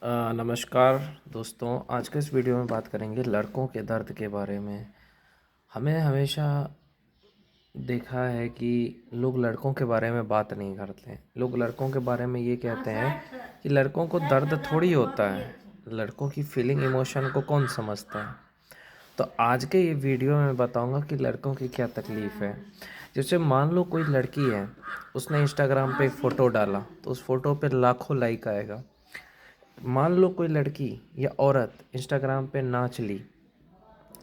नमस्कार दोस्तों। आज के इस वीडियो में बात करेंगे लड़कों के दर्द के बारे में। हमें हमेशा देखा है कि लोग लड़कों के बारे में बात नहीं करते हैं। लोग लड़कों के बारे में ये कहते हैं कि लड़कों को दर्द थोड़ी होता है, लड़कों की फीलिंग इमोशन को कौन समझता है। तो आज के ये वीडियो में बताऊंगा कि लड़कों की क्या तकलीफ़ है। जैसे मान लो कोई लड़की है, उसने इंस्टाग्राम पे एक फ़ोटो डाला तो उस फ़ोटो पे लाखों लाइक आएगा। मान लो कोई लड़की या औरत इंस्टाग्राम पे नाच ली,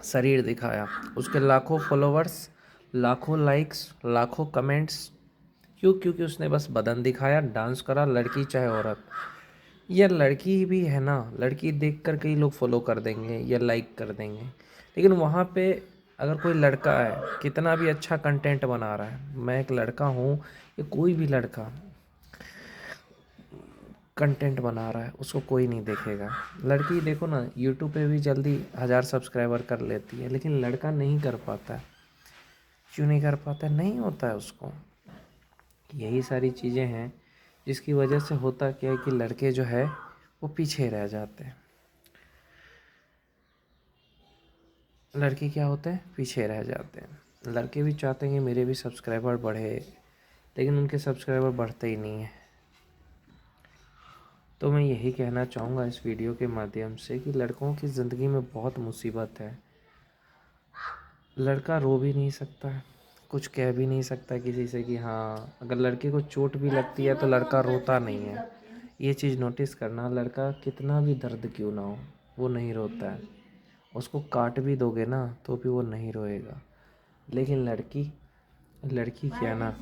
शरीर दिखाया, उसके लाखों फॉलोवर्स, लाखों लाइक्स, लाखों कमेंट्स। क्यों? क्योंकि उसने बस बदन दिखाया, डांस करा, लड़की चाहे औरत। या लड़की भी है ना, लड़की देख कर कई लोग फॉलो कर देंगे या लाइक कर देंगे। लेकिन वहाँ पे अगर कोई लड़का है, कितना भी अच्छा कंटेंट बना रहा है, मैं एक लड़का हूँ या कोई भी लड़का कंटेंट बना रहा है, उसको कोई नहीं देखेगा। लड़की देखो ना, यूट्यूब पे भी जल्दी 1000 सब्सक्राइबर कर लेती है, लेकिन लड़का नहीं कर पाता है। क्यों नहीं कर पाता है? नहीं होता है उसको। यही सारी चीज़ें हैं जिसकी वजह से होता क्या है कि लड़के जो है वो पीछे रह जाते हैं। लड़के क्या होते हैं? पीछे रह जाते हैं। लड़के भी चाहते हैं कि मेरे भी सब्सक्राइबर बढ़े, लेकिन उनके सब्सक्राइबर बढ़ते ही नहीं हैं। तो मैं यही कहना चाहूँगा इस वीडियो के माध्यम से कि लड़कों की ज़िंदगी में बहुत मुसीबत है। लड़का रो भी नहीं सकता है, कुछ कह भी नहीं सकता किसी से कि हाँ, अगर लड़के को चोट भी लगती है तो लड़का रोता नहीं है। ये चीज़ नोटिस करना, लड़का कितना भी दर्द क्यों ना हो वो नहीं रोता है। उसको काट भी दोगे ना तो भी वो नहीं रोएगा। लेकिन लड़की लड़की क्या ना,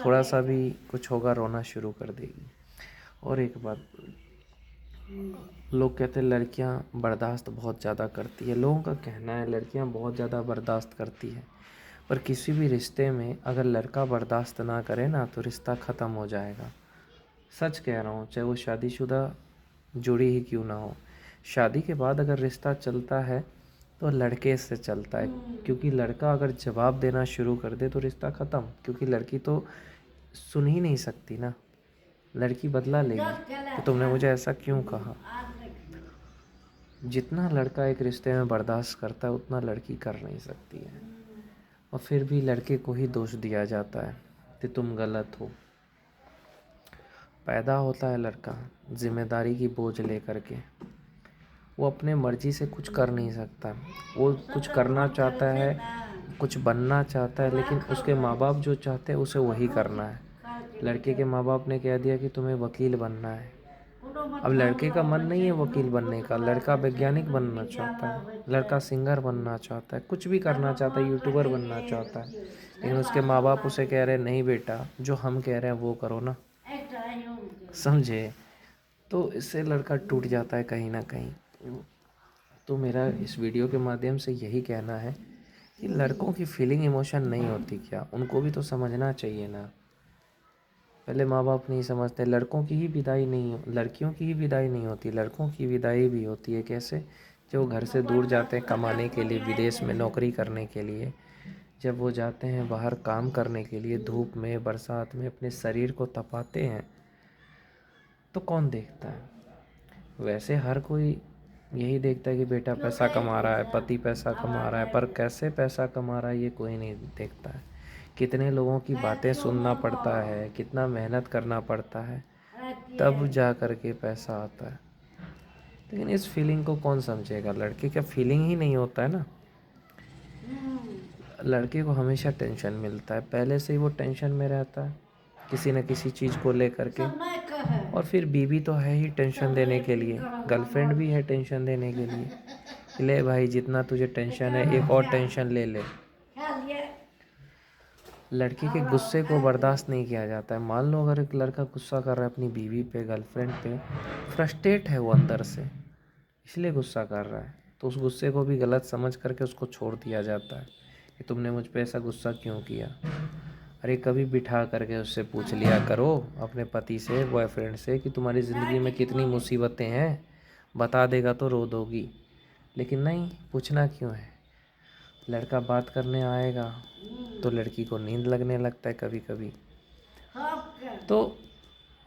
थोड़ा सा भी कुछ होगा रोना शुरू कर देगी। और एक बात, लोग कहते हैं लड़कियां बर्दाश्त बहुत ज़्यादा करती है। लोगों का कहना है लड़कियां बहुत ज़्यादा बर्दाश्त करती है, पर किसी भी रिश्ते में अगर लड़का बर्दाश्त ना करे ना तो रिश्ता ख़त्म हो जाएगा। सच कह रहा हूँ, चाहे वो शादीशुदा जोड़ी ही क्यों ना हो। शादी के बाद अगर रिश्ता चलता है तो लड़के से चलता है, क्योंकि लड़का अगर जवाब देना शुरू कर दे तो रिश्ता ख़त्म। क्योंकि लड़की तो सुन ही नहीं सकती ना, लड़की बदला लेगी कि तुमने मुझे ऐसा क्यों कहा। जितना लड़का एक रिश्ते में बर्दाश्त करता है उतना लड़की कर नहीं सकती है। और फिर भी लड़के को ही दोष दिया जाता है कि तुम गलत हो। पैदा होता है लड़का जिम्मेदारी की बोझ लेकर के, वो अपने मर्जी से कुछ कर नहीं सकता। वो कुछ करना चाहता है, कुछ बनना चाहता है, लेकिन उसके माँ बाप जो चाहते हैं उसे वही करना है। लड़के के माँ बाप ने कह दिया कि तुम्हें वकील बनना है। अब लड़के का मन नहीं है वकील बनने का, लड़का वैज्ञानिक बनना चाहता है, लड़का सिंगर बनना चाहता है, कुछ भी करना चाहता है, यूट्यूबर बनना चाहता है। लेकिन उसके माँ बाप उसे कह रहे हैं नहीं बेटा, जो हम कह रहे हैं वो करो ना, समझे। तो इससे लड़का टूट जाता है कहीं ना कहीं। तो मेरा इस वीडियो के माध्यम से यही कहना है कि लड़कों की फीलिंग इमोशन नहीं होती क्या? उनको भी तो समझना चाहिए ना। पहले माँ बाप नहीं समझते। लड़कों की ही विदाई नहीं, लड़कियों की ही विदाई नहीं होती, लड़कों की विदाई भी होती है। कैसे? जब वो घर से दूर जाते हैं कमाने के लिए, विदेश में नौकरी करने के लिए, जब वो जाते हैं बाहर काम करने के लिए, धूप में बरसात में अपने शरीर को तपाते हैं, तो कौन देखता है? वैसे हर कोई यही देखता है कि बेटा पैसा कमा रहा है, पति पैसा कमा रहा है, पर कैसे पैसा कमा रहा है ये कोई नहीं देखता है। कितने लोगों की बातें सुनना पड़ता है, कितना मेहनत करना पड़ता है, तब जा कर के पैसा आता है। लेकिन इस फीलिंग को कौन समझेगा? लड़के का फीलिंग ही नहीं होता है ना। लड़के को हमेशा टेंशन मिलता है, पहले से ही वो टेंशन में रहता है किसी न किसी चीज़ को लेकर के। और फिर बीवी तो है ही टेंशन देने के लिए, गर्लफ्रेंड भी है टेंशन देने के लिए। ले भाई, जितना तुझे टेंशन है एक और टेंशन ले ले। लड़की के गुस्से को बर्दाश्त नहीं किया जाता है। मान लो अगर एक लड़का गुस्सा कर रहा है अपनी बीवी पे, गर्लफ्रेंड पे, फ्रस्ट्रेट है वो अंदर से, इसलिए गुस्सा कर रहा है, तो उस गुस्से को भी गलत समझ करके उसको छोड़ दिया जाता है कि तुमने मुझ पे ऐसा गुस्सा क्यों किया। अरे कभी बिठा करके उससे पूछ लिया करो, अपने पति से, बॉयफ्रेंड से, कि तुम्हारी ज़िंदगी में कितनी मुसीबतें हैं। बता देगा तो रो दोगी, लेकिन नहीं, पूछना क्यों है। लड़का बात करने आएगा तो लड़की को नींद लगने लगता है कभी कभी। तो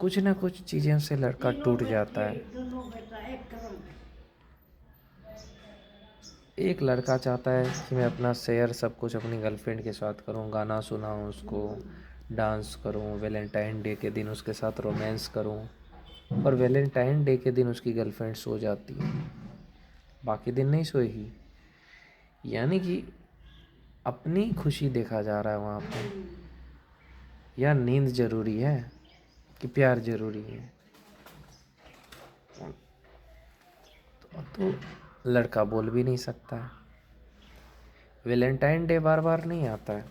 कुछ ना कुछ चीज़ों से लड़का टूट जाता है। एक लड़का चाहता है कि मैं अपना शेयर सब कुछ अपनी गर्लफ्रेंड के साथ करूं, गाना सुनाऊं उसको, डांस करूं, वैलेंटाइन डे के दिन उसके साथ रोमांस करूं, और वैलेंटाइन डे के दिन उसकी गर्लफ्रेंड सो जाती है, बाकी दिन नहीं सोएगी। यानी कि अपनी खुशी देखा जा रहा है वहाँ पे। या नींद ज़रूरी है कि प्यार ज़रूरी है? तो लड़का बोल भी नहीं सकता है। वैलेंटाइन डे बार बार नहीं आता है,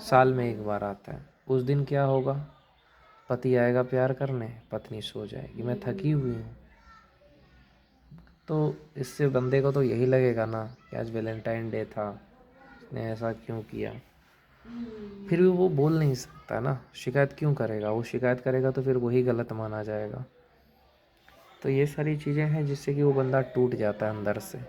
साल में एक बार आता है। उस दिन क्या होगा? पति आएगा प्यार करने, पत्नी सो जाएगी, मैं थकी हुई हूँ। तो इससे बंदे को तो यही लगेगा ना कि आज वैलेंटाइन डे था, उसने ऐसा क्यों किया। फिर भी वो बोल नहीं सकता ना, शिकायत क्यों करेगा? वो शिकायत करेगा तो फिर वही गलत माना जाएगा। तो ये सारी चीज़ें हैं जिससे कि वो बंदा टूट जाता है अंदर से।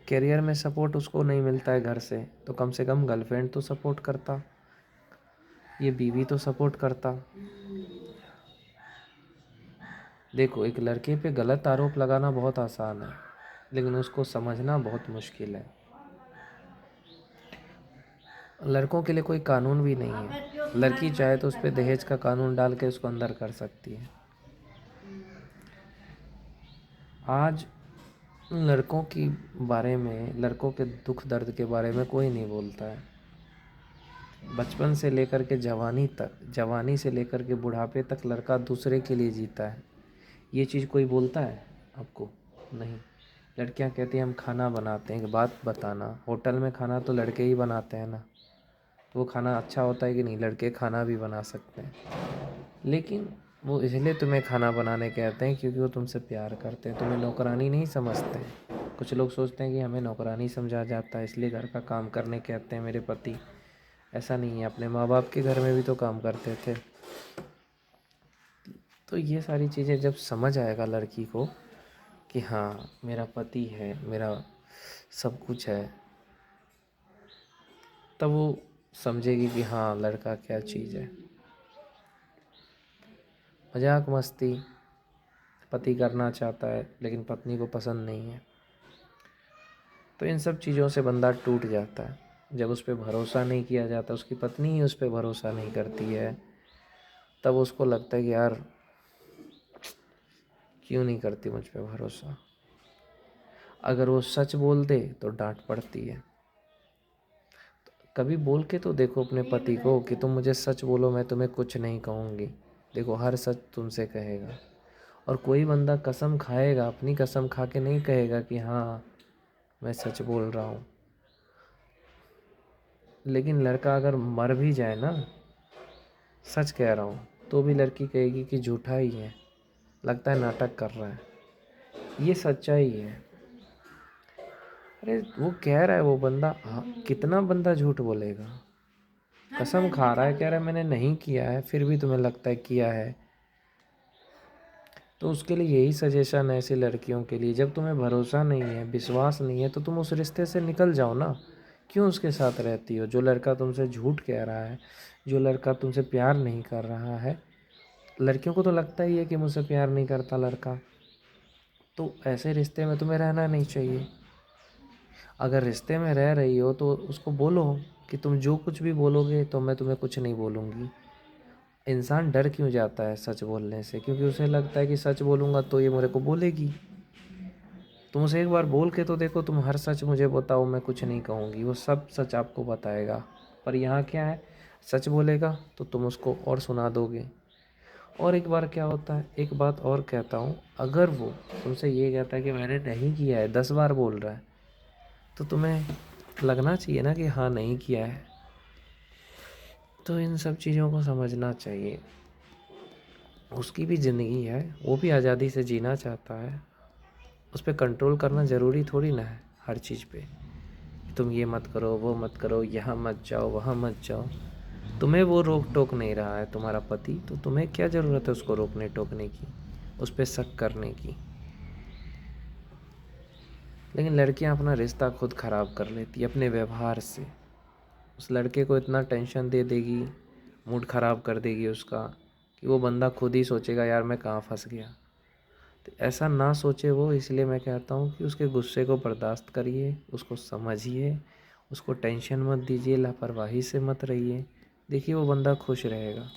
करियर में सपोर्ट उसको नहीं मिलता है घर से, तो कम से कम गर्लफ्रेंड तो सपोर्ट करता, ये बीवी तो सपोर्ट करता। देखो, एक लड़के पे गलत आरोप लगाना बहुत आसान है, लेकिन उसको समझना बहुत मुश्किल है। लड़कों के लिए कोई कानून भी नहीं है। लड़की चाहे तो उस पर दहेज का कानून डाल के उसको अंदर कर सकती है। आज लड़कों के बारे में, लड़कों के दुख दर्द के बारे में कोई नहीं बोलता है। बचपन से लेकर के जवानी तक, जवानी से लेकर के बुढ़ापे तक लड़का दूसरे के लिए जीता है। ये चीज़ कोई बोलता है आपको? नहीं। लड़कियां कहती हैं हम खाना बनाते हैं। एक बात बताना, होटल में खाना तो लड़के ही बनाते हैं ना, तो वो खाना अच्छा होता है कि नहीं? लड़के खाना भी बना सकते हैं, लेकिन वो इसलिए तुम्हें खाना बनाने कहते हैं क्योंकि वो तुमसे प्यार करते हैं, तुम्हें नौकरानी नहीं समझते हैं। कुछ लोग सोचते हैं कि हमें नौकरानी समझा जाता है इसलिए घर का काम करने कहते हैं मेरे पति। ऐसा नहीं है, अपने माँ बाप के घर में भी तो काम करते थे। तो ये सारी चीज़ें जब समझ आएगा लड़की को कि हाँ मेरा पति है, मेरा सब कुछ है, तब वो समझेगी कि हाँ लड़का क्या चीज़ है। मजाक मस्ती पति करना चाहता है लेकिन पत्नी को पसंद नहीं है, तो इन सब चीज़ों से बंदा टूट जाता है। जब उस पर भरोसा नहीं किया जाता, उसकी पत्नी ही उस पर भरोसा नहीं करती है, तब उसको लगता है कि यार क्यों नहीं करती मुझ पे भरोसा। अगर वो सच बोल दे तो डांट पड़ती है। कभी बोल के तो देखो अपने पति को कि तुम मुझे सच बोलो, मैं तुम्हें कुछ नहीं कहूँगी। देखो हर सच तुमसे कहेगा। और कोई बंदा कसम खाएगा, अपनी कसम खा के नहीं कहेगा कि हाँ मैं सच बोल रहा हूँ। लेकिन लड़का अगर मर भी जाए ना, सच कह रहा हूँ, तो भी लड़की कहेगी कि झूठा ही है, लगता है नाटक कर रहा है। ये सच्चाई है। अरे वो कह रहा है वो बंदा, हाँ, कितना बंदा झूठ बोलेगा? कसम खा रहा है, कह रहा है मैंने नहीं किया है, फिर भी तुम्हें लगता है किया है। तो उसके लिए यही सजेशन है ऐसी लड़कियों के लिए, जब तुम्हें भरोसा नहीं है, विश्वास नहीं है, तो तुम उस रिश्ते से निकल जाओ ना। क्यों उसके साथ रहती हो? जो लड़का तुमसे झूठ कह रहा है, जो लड़का तुमसे प्यार नहीं कर रहा है, लड़कियों को तो लगता ही है कि मुझसे प्यार नहीं करता लड़का, तो ऐसे रिश्ते में तुम्हें रहना नहीं चाहिए। अगर रिश्ते में रह रही हो तो उसको बोलो कि तुम जो कुछ भी बोलोगे तो मैं तुम्हें कुछ नहीं बोलूँगी। इंसान डर क्यों जाता है सच बोलने से? क्योंकि उसे लगता है कि सच बोलूँगा तो ये मेरे को बोलेगी। तुम उसे एक बार बोल के तो देखो, तुम हर सच मुझे बताओ, मैं कुछ नहीं कहूँगी, वो सब सच आपको बताएगा। पर यहाँ क्या है, सच बोलेगा तो तुम उसको और सुना दोगे। और एक बार क्या होता है, एक बात और कहता हूँ, अगर वो तुमसे ये कहता है कि मैंने नहीं किया है, 10 बार बोल रहा है, तो तुम्हें लगना चाहिए ना कि हाँ नहीं किया है। तो इन सब चीज़ों को समझना चाहिए। उसकी भी ज़िंदगी है, वो भी आज़ादी से जीना चाहता है। उस पर कंट्रोल करना ज़रूरी थोड़ी ना है हर चीज़ पे। तुम ये मत करो, वो मत करो, यहाँ मत जाओ, वहाँ मत जाओ। तुम्हें वो रोक टोक नहीं रहा है तुम्हारा पति, तो तुम्हें क्या ज़रूरत है उसको रोकने टोकने की, उस पर शक करने की। लेकिन लड़कियां अपना रिश्ता खुद ख़राब कर लेती है अपने व्यवहार से। उस लड़के को इतना टेंशन दे देगी, मूड ख़राब कर देगी उसका, कि वो बंदा खुद ही सोचेगा यार मैं कहाँ फंस गया। तो ऐसा ना सोचे वो, इसलिए मैं कहता हूँ कि उसके गुस्से को बर्दाश्त करिए, उसको समझिए, उसको टेंशन मत दीजिए, लापरवाही से मत रहिए। देखिए वो बंदा खुश रहेगा।